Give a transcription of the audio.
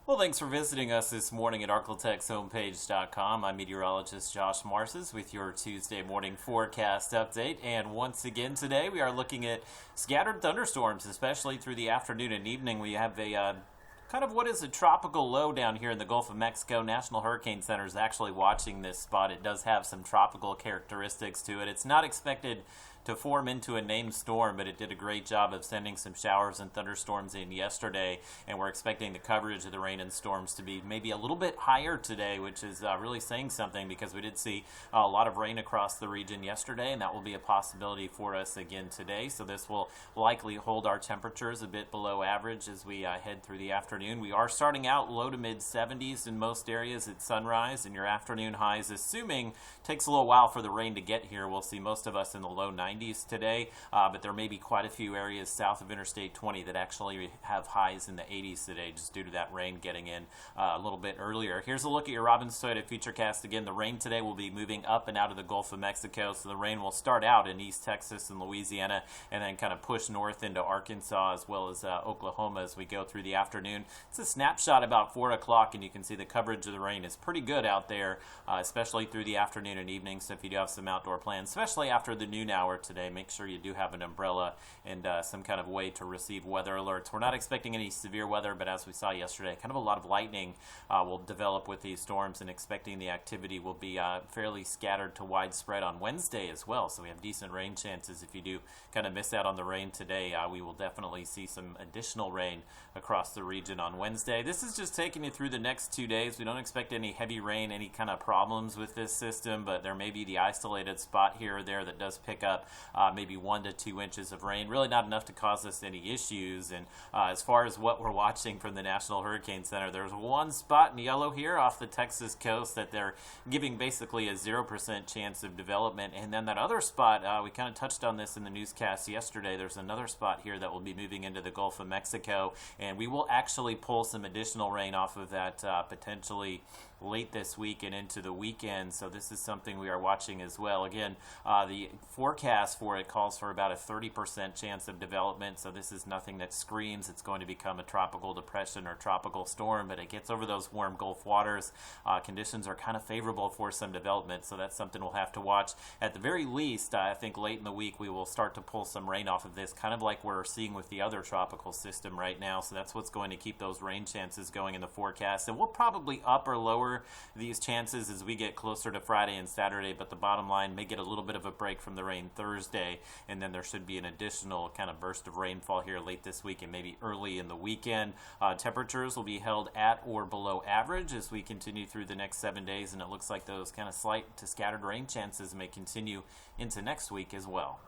Well, thanks for visiting us this morning at arklatex I'm meteorologist Josh Marces with your Tuesday morning forecast update. And once again today, we are looking at scattered thunderstorms, especially through the afternoon and evening. We have a kind of what is a tropical low down here in the Gulf of Mexico. National Hurricane Center is actually watching this spot. It does have some tropical characteristics to it. It's not expected to form into a named storm, but it did a great job of sending some showers and thunderstorms in yesterday, and we're expecting the coverage of the rain and storms to be maybe a little bit higher today, which is really saying something because we did see a lot of rain across the region yesterday, and that will be a possibility for us again today. So this will likely hold our temperatures a bit below average as we head through the afternoon. We are starting out low to mid 70s in most areas at sunrise, and your afternoon highs, assuming takes a little while for the rain to get here, we'll see most of us in the low 90s today, but there may be quite a few areas south of Interstate 20 that actually have highs in the 80s today just due to that rain getting in a little bit earlier. Here's a look at your Robinson Toyota Futurecast. Again, the rain today will be moving up and out of the Gulf of Mexico, so the rain will start out in East Texas and Louisiana and then kind of push north into Arkansas as well as Oklahoma as we go through the afternoon. It's a snapshot about 4 o'clock, and you can see the coverage of the rain is pretty good out there, especially through the afternoon and evening. So if you do have some outdoor plans, especially after the noon hour today, make sure you do have an umbrella and some kind of way to receive weather alerts. We're not expecting any severe weather, but as we saw yesterday, kind of a lot of lightning will develop with these storms, and expecting the activity will be fairly scattered to widespread on Wednesday as well. So we have decent rain chances. If you do kind of miss out on the rain today, we will definitely see some additional rain across the region on Wednesday. This is just taking you through the next 2 days. We don't expect any heavy rain, any kind of problems with this system, but there may be the isolated spot here or there that does pick up maybe 1 to 2 inches of rain. Really not enough to cause us any issues. And as far as what we're watching from the National Hurricane Center, there's one spot in yellow here off the Texas coast that they're giving basically a 0% chance of development. And then that other spot, we kind of touched on this in the newscast yesterday, there's another spot here that will be moving into the Gulf of Mexico, and we will actually pull some additional rain off of that potentially late this week and into the weekend. So this is something we are watching as well. Again, the forecast for it calls for about a 30% chance of development, so this is nothing that screams it's going to become a tropical depression or tropical storm, but it gets over those warm Gulf waters. Conditions are kind of favorable for some development, so that's something we'll have to watch. At the very least, I think late in the week we will start to pull some rain off of this, kind of like we're seeing with the other tropical system right now. So that's what's going to keep those rain chances going in the forecast, and we'll probably up or lower these chances as we get closer to Friday and Saturday, but the bottom line, may get a little bit of a break from the rain Thursday, and then there should be an additional kind of burst of rainfall here late this week and maybe early in the weekend. Temperatures will be held at or below average as we continue through the next 7 days, and it looks like those kind of slight to scattered rain chances may continue into next week as well.